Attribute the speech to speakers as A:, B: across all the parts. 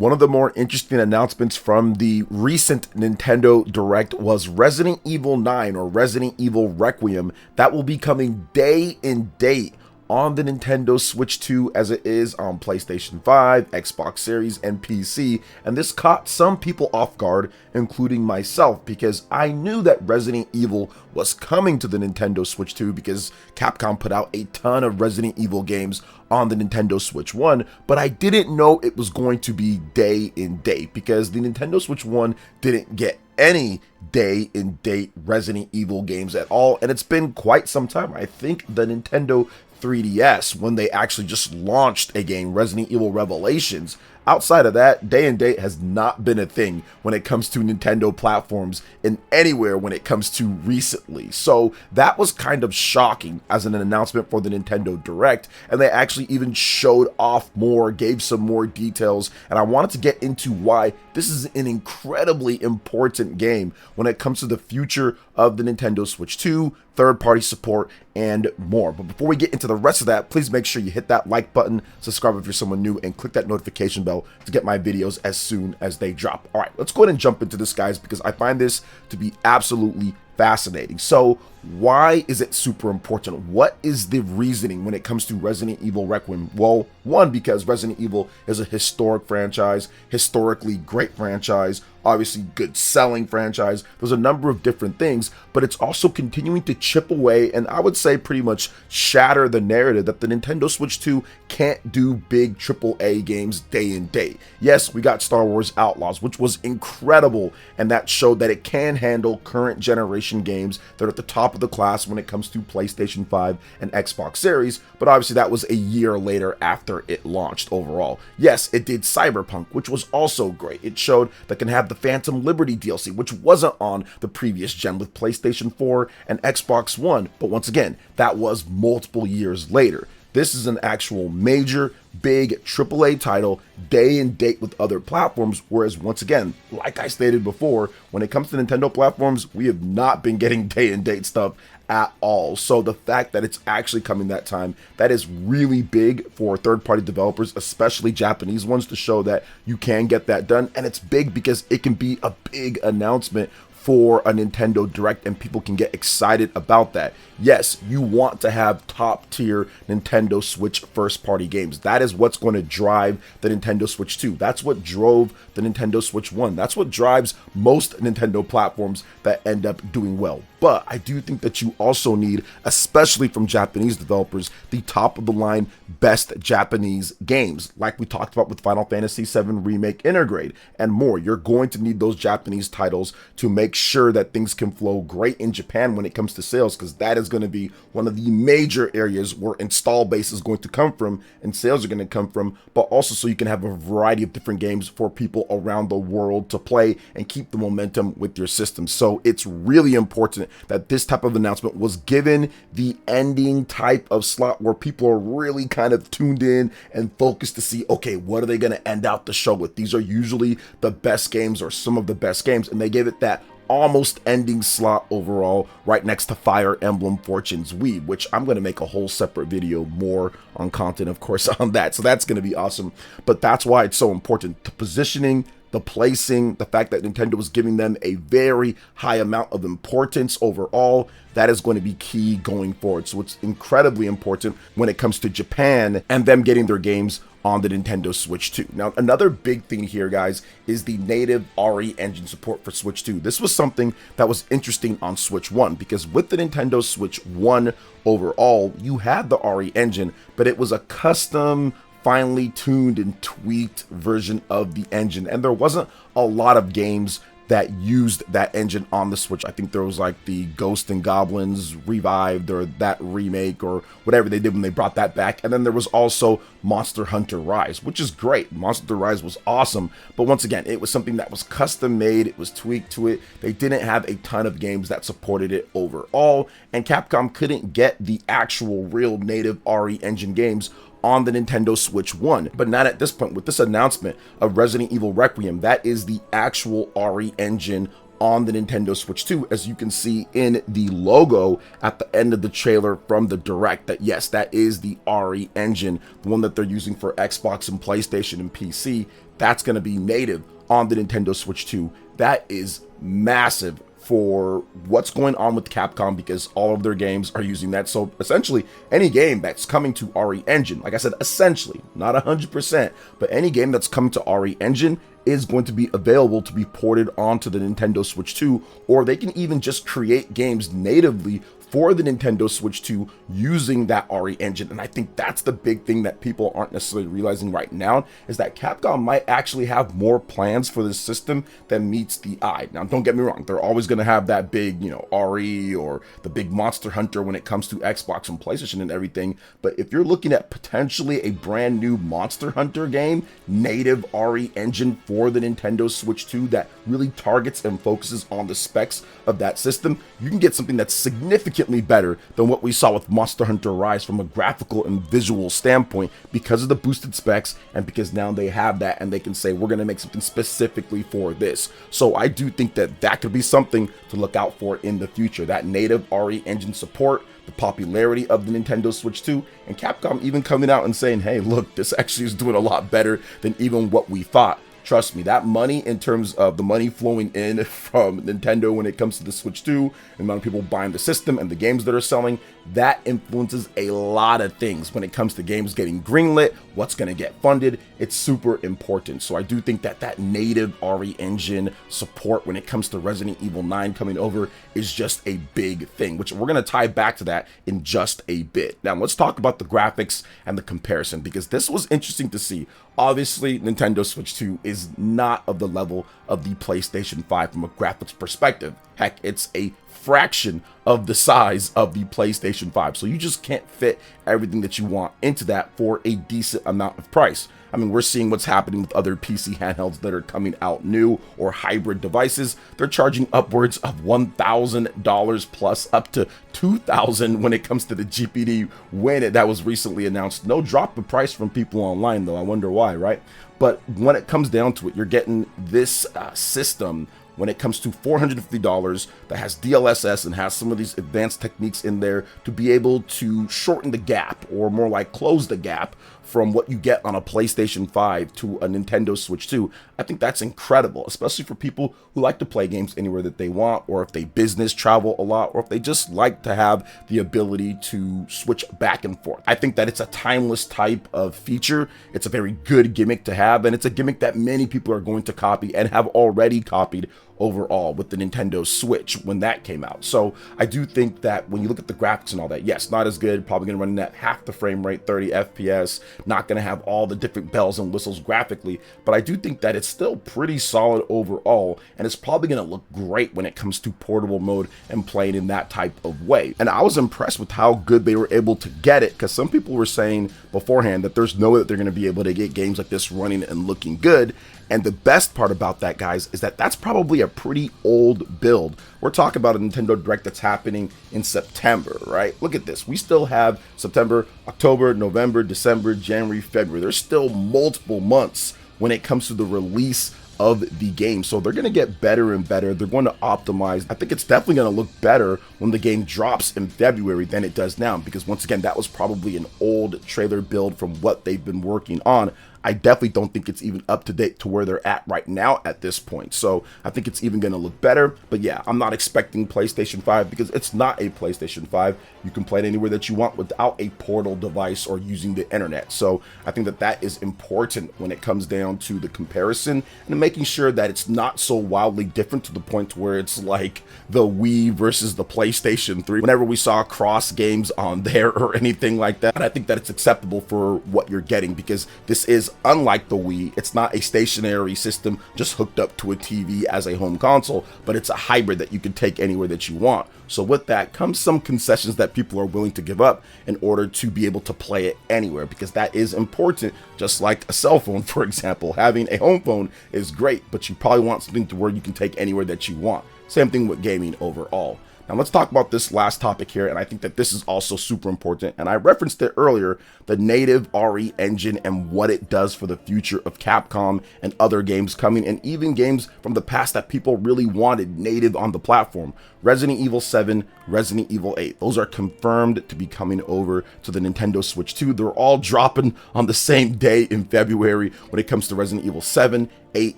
A: One of the more interesting announcements from the recent Nintendo Direct was Resident Evil 9 or Resident Evil Requiem that will be coming day and date on the Nintendo Switch 2 as it is on PlayStation 5, Xbox Series, and PC, and this caught some people off guard, including myself, because I knew that Resident Evil was coming to the Nintendo Switch 2 because Capcom put out a ton of Resident Evil games on the Nintendo Switch 1, but I didn't know it was going to be day and date because the Nintendo Switch 1 didn't get any day and date Resident Evil games at all, and it's been quite some time. I think the Nintendo 3DS, when they actually just launched a game, Resident Evil Revelations. Outside of that, day and date has not been a thing when it comes to Nintendo platforms in anywhere when it comes to recently. So that was kind of shocking as an announcement for the Nintendo Direct, and they actually even showed off more, gave some more details, and I wanted to get into why this is an incredibly important game when it comes to the future of the Nintendo Switch 2, third-party support, and more. But before we get into the rest of that, please make sure you hit that like button, subscribe if you're someone new, and click that notification bell to get my videos as soon as they drop. All right, let's go ahead and jump into this, guys, because I find this to be absolutely fascinating. So why is it super important? What is the reasoning when it comes to Resident Evil Requiem? Well, one, because Resident Evil is a historic franchise, historically great franchise, obviously good selling franchise. There's a number of different things, but it's also continuing to chip away and I would say pretty much shatter the narrative that the Nintendo Switch 2 can't do big AAA games day and date. Yes, we got Star Wars Outlaws, which was incredible, and that showed that it can handle current generation games that are at the top of the class when it comes to PlayStation 5 and Xbox Series, but obviously that was a year later after it launched overall. Yes, it did Cyberpunk, which was also great. It showed that can have the Phantom Liberty DLC, which wasn't on the previous gen with PlayStation 4 and Xbox One, but once again, that was multiple years later. This is an actual major, big AAA title, day and date with other platforms, whereas once again, like I stated before, when it comes to Nintendo platforms, we have not been getting day and date stuff at all. So the fact that it's actually coming that time, that is really big for third-party developers, especially Japanese ones, to show that you can get that done. And it's big because it can be a big announcement for a Nintendo Direct and people can get excited about that. Yes, you want to have top tier Nintendo Switch first party games. That is what's going to drive the Nintendo Switch 2. That's what drove the Nintendo Switch 1. That's what drives most Nintendo platforms that end up doing well. But I do think that you also need, especially from Japanese developers, the top of the line best Japanese games, like we talked about with Final Fantasy VII Remake Intergrade and more. You're going to need those Japanese titles to make sure that things can flow great in Japan when it comes to sales, because that is going to be one of the major areas where install base is going to come from and sales are going to come from, but also so you can have a variety of different games for people around the world to play and keep the momentum with your system. So it's really important that this type of announcement was given the ending type of slot where people are really kind of tuned in and focused to see, okay, what are they going to end out the show with? These are usually the best games or some of the best games, and they gave it that almost ending slot overall right next to Fire Emblem Fortune's Weave, which I'm going to make a whole separate video more on content, of course, on that. So that's going to be awesome. But that's why it's so important. The positioning, the placing, the fact that Nintendo was giving them a very high amount of importance overall, that is going to be key going forward. So it's incredibly important when it comes to Japan and them getting their games on the Nintendo Switch 2. Now, another big thing here, guys, is the native RE engine support for Switch 2. This was something that was interesting on Switch 1 because with the Nintendo Switch 1 overall, you had the RE engine, but it was a custom, finely tuned and tweaked version of the engine, and there wasn't a lot of games that used that engine on the Switch. I think there was like the Ghost and Goblins Revived or that remake or whatever they did when they brought that back. And then there was also Monster Hunter Rise, which is great. Monster Hunter Rise was awesome. But once again, it was something that was custom made. It was tweaked to it. They didn't have a ton of games that supported it overall. And Capcom couldn't get the actual real native RE engine games on the Nintendo Switch 1, but not at this point. With this announcement of Resident Evil Requiem, that is the actual RE engine on the Nintendo Switch 2, as you can see in the logo at the end of the trailer from the Direct, that yes, that is the RE engine, the one that they're using for Xbox and PlayStation and PC. That's going to be native on the Nintendo Switch 2. That is massive for what's going on with Capcom, because all of their games are using that. So essentially any game that's coming to RE engine, like I said, essentially not 100%, but any game that's coming to RE engine is going to be available to be ported onto the Nintendo Switch 2, or they can even just create games natively for the Nintendo Switch 2 using that RE engine. And I think that's the big thing that people aren't necessarily realizing right now, is that Capcom might actually have more plans for this system than meets the eye. Now, don't get me wrong, they're always going to have that big, RE or the big Monster Hunter when it comes to Xbox and PlayStation and everything. But if you're looking at potentially a brand new Monster Hunter game, native RE engine for the Nintendo Switch 2 that really targets and focuses on the specs of that system, you can get something that's significantly better than what we saw with Monster Hunter Rise from a graphical and visual standpoint, because of the boosted specs and because now they have that and they can say, we're going to make something specifically for this. So I do think that that could be something to look out for in the future, that native RE engine support, the popularity of the Nintendo Switch 2, and Capcom even coming out and saying, hey, look, this actually is doing a lot better than even what we thought. Trust me, that money, in terms of the money flowing in from Nintendo when it comes to the Switch 2, the amount of people buying the system and the games that are selling, that influences a lot of things when it comes to games getting greenlit, what's going to get funded. It's super important. So I do think that that native RE engine support when it comes to Resident Evil 9 coming over is just a big thing, which we're going to tie back to that in just a bit. Now, let's talk about the graphics and the comparison, because this was interesting to see. Obviously, Nintendo Switch 2 is not of the level of the PlayStation 5 from a graphics perspective. Heck, it's a fraction of the size of the PlayStation 5. So you just can't fit everything that you want into that for a decent amount of price. I mean, we're seeing what's happening with other PC handhelds that are coming out new, or hybrid devices. They're charging upwards of $1,000 plus, up to $2,000 when it comes to the GPD when that was recently announced. No drop of price from people online, though. I wonder why, right? But when it comes down to it, you're getting this system when it comes to $450 that has DLSS and has some of these advanced techniques in there to be able to shorten the gap, or more like close the gap, from what you get on a PlayStation 5 to a Nintendo Switch 2. I think that's incredible, especially for people who like to play games anywhere that they want, or if they business travel a lot, or if they just like to have the ability to switch back and forth. I think that it's a timeless type of feature. It's a very good gimmick to have, and it's a gimmick that many people are going to copy and have already copied overall with the Nintendo Switch when that came out. So I do think that when you look at the graphics and all that, yes, not as good, probably going to run at half the frame rate, 30 FPS, not going to have all the different bells and whistles graphically, but I do think that it's still pretty solid overall, and it's probably going to look great when it comes to portable mode and playing in that type of way. And I was impressed with how good they were able to get it, because some people were saying beforehand that there's no way that they're going to be able to get games like this running and looking good. And the best part about that, guys, is that that's probably a pretty old build. We're talking about a Nintendo Direct that's happening in September, right? Look at this. We still have September, October, November, December, January, February. There's still multiple months when it comes to the release of the game. So they're going to get better and better. They're going to optimize. I think it's definitely going to look better when the game drops in February than it does now, because once again, that was probably an old trailer build from what they've been working on. I definitely don't think it's even up to date to where they're at right now at this point. So I think it's even going to look better. But yeah, I'm not expecting PlayStation 5, because it's not a PlayStation 5. You can play it anywhere that you want without a portal device or using the internet. So I think that that is important when it comes down to the comparison and making sure that it's not so wildly different to the point where it's like the Wii versus the PlayStation 3. Whenever we saw cross games on there or anything like that, and I think that it's acceptable for what you're getting, because this is unlike the Wii. It's not a stationary system just hooked up to a TV as a home console, but it's a hybrid that you can take anywhere that you want. So with that comes some concessions that people are willing to give up in order to be able to play it anywhere, because that is important. Just like a cell phone, for example, having a home phone is great, but you probably want something to where you can take anywhere that you want. Same thing with gaming overall. Now let's talk about this last topic here, and I think that this is also super important, and I referenced it earlier, the native RE engine and what it does for the future of Capcom and other games coming, and even games from the past that people really wanted native on the platform. Resident Evil 7, Resident Evil 8, those are confirmed to be coming over to the Nintendo Switch 2. They're all dropping on the same day in February when it comes to Resident Evil 7, 8,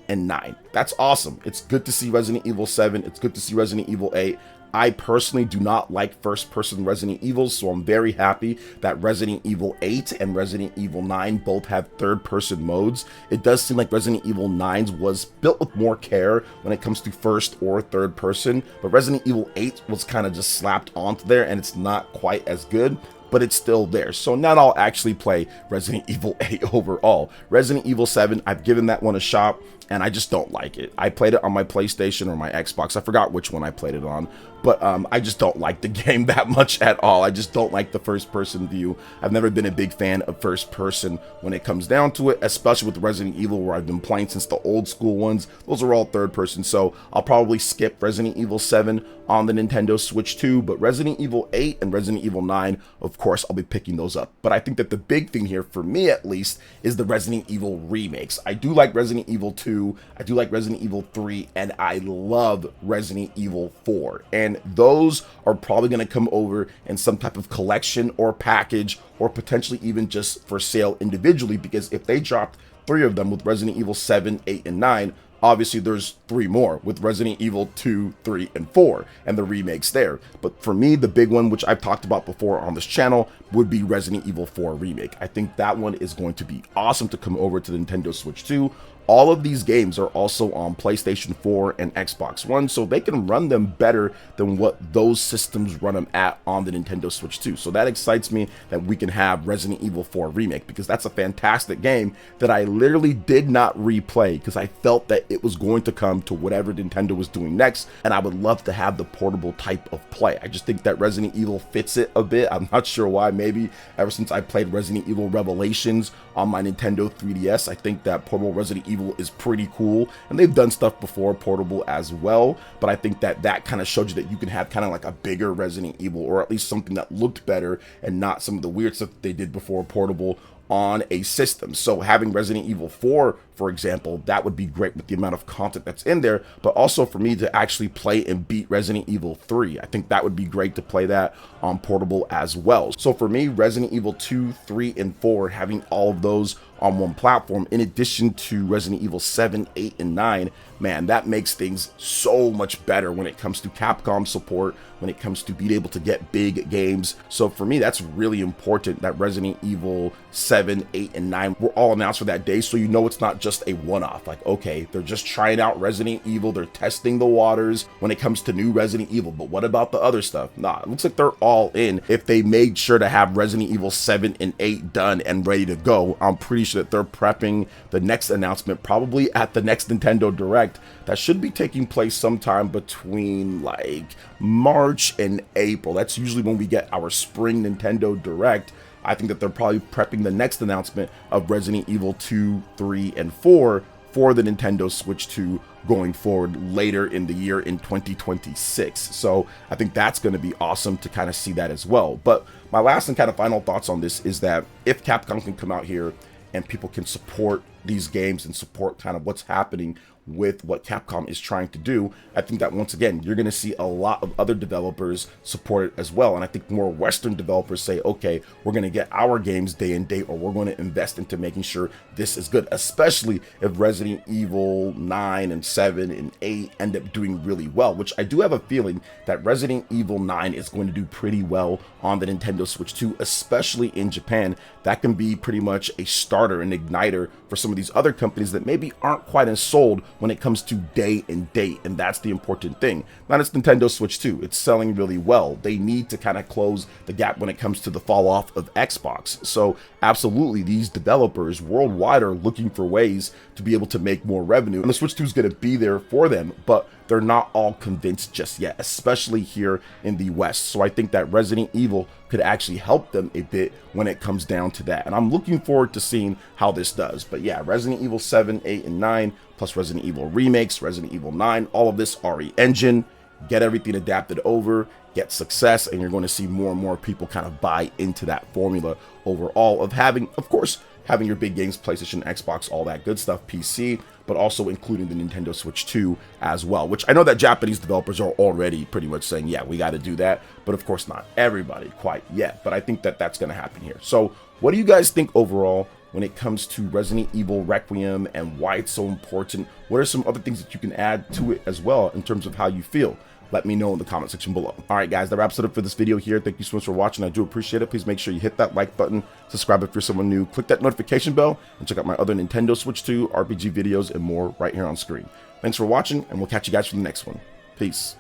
A: and 9. That's awesome. It's good to see Resident Evil 7. It's good to see Resident Evil 8. I personally do not like first-person Resident Evils, so I'm very happy that Resident Evil 8 and Resident Evil 9 both have third-person modes. It does seem like Resident Evil 9's was built with more care when it comes to first or third person, but Resident Evil 8 was kind of just slapped onto there, and it's not quite as good, but it's still there. So now I'll actually play Resident Evil 8 overall. Resident Evil 7, I've given that one a shot, and I just don't like it. I played it on my PlayStation or my Xbox. I forgot which one I played it on, but I just don't like the game that much at all. I just don't like the first-person view. I've never been a big fan of first-person when it comes down to it, especially with Resident Evil, where I've been playing since the old school ones. Those are all third-person, so I'll probably skip Resident Evil 7 on the Nintendo Switch 2, but Resident Evil 8 and Resident Evil 9, of course, I'll be picking those up. But I think that the big thing here, for me at least, is the Resident Evil remakes. I do like Resident Evil 2, I do like Resident Evil 3, and I love Resident Evil 4. And those are probably going to come over in some type of collection or package, or potentially even just for sale individually, because if they dropped 3 of them with Resident Evil 7, 8, and 9, obviously there's 3 more with Resident Evil 2, 3, and 4, and the remakes there. But for me, the big one, which I've talked about before on this channel, would be Resident Evil 4 Remake. I think that one is going to be awesome to come over to the Nintendo Switch 2. All of these games are also on PlayStation 4 and Xbox One, so they can run them better than what those systems run them at on the Nintendo Switch 2. So that excites me that we can have Resident Evil 4 Remake, because that's a fantastic game that I literally did not replay because I felt that it was going to come to whatever Nintendo was doing next, and I would love to have the portable type of play. I just think that Resident Evil fits it a bit. I'm not sure why. Maybe ever since I played Resident Evil Revelations on my Nintendo 3DS, I think that portable Resident Evil is pretty cool, and they've done stuff before portable as well, but I think that that kind of showed you that you can have kind of like a bigger Resident Evil, or at least something that looked better and not some of the weird stuff that they did before portable on a system. So having Resident Evil 4, for example, that would be great with the amount of content that's in there, but also for me to actually play and beat Resident Evil 3. I think that would be great to play that on portable as well. So for me, Resident Evil 2, 3, and 4, having all of those on one platform, in addition to Resident Evil 7, 8, and 9, man, that makes things so much better when it comes to Capcom support, when it comes to being able to get big games. So for me, that's really important that Resident Evil 7, 8, and 9 were all announced for that day, so you know it's not just a one-off. Like, okay, they're just trying out Resident Evil, they're testing the waters when it comes to new Resident Evil, but what about the other stuff? Nah, it looks like they're all in. If they made sure to have Resident Evil 7 and 8 done and ready to go, I'm pretty sure that they're prepping the next announcement probably at the next Nintendo Direct that should be taking place sometime between like March and April. That's usually when we get our spring Nintendo Direct. I think that they're probably prepping the next announcement of Resident Evil 2, 3, and 4 for the Nintendo Switch 2 going forward later in the year in 2026. So I think that's going to be awesome to kind of see that as well. But my last and kind of final thoughts on this is that if Capcom can come out here and people can support these games and support kind of what's happening with what Capcom is trying to do, I think that once again you're going to see a lot of other developers support it as well. And I think more Western developers say, okay, we're going to get our games day and date, or we're going to invest into making sure this is good, especially if Resident Evil 9 and 7 and 8 end up doing really well, which I do have a feeling that Resident Evil 9 is going to do pretty well on the Nintendo Switch 2, especially in Japan. That can be pretty much a starter, an igniter for some of these other companies that maybe aren't quite as sold when it comes to day and date, and that's the important thing. Not as Nintendo Switch 2, it's selling really well. They need to kind of close the gap when it comes to the fall off of Xbox. So absolutely, these developers worldwide are looking for ways to be able to make more revenue, and the Switch 2 is going to be there for them, but they're not all convinced just yet, especially here in the West. So I think that Resident Evil could actually help them a bit when it comes down to that. And I'm looking forward to seeing how this does. But yeah, Resident Evil 7, 8, and 9, plus Resident Evil remakes, Resident Evil 9, all of this RE engine, get everything adapted over, get success, and you're going to see more and more people kind of buy into that formula overall of having, of course, having your big games, PlayStation, Xbox, all that good stuff, PC, but also including the Nintendo Switch 2 as well, which I know that Japanese developers are already pretty much saying, yeah, we got to do that, but of course not everybody quite yet, but I think that that's going to happen here. So what do you guys think overall when it comes to Resident Evil Requiem and why it's so important? What are some other things that you can add to it as well in terms of how you feel? Let me know in the comment section below. All right, guys, that wraps it up for this video here. Thank you so much for watching. I do appreciate it. Please make sure you hit that like button, subscribe if you're someone new, click that notification bell, and check out my other Nintendo Switch 2 RPG videos and more right here on screen. Thanks for watching, and we'll catch you guys for the next one. Peace.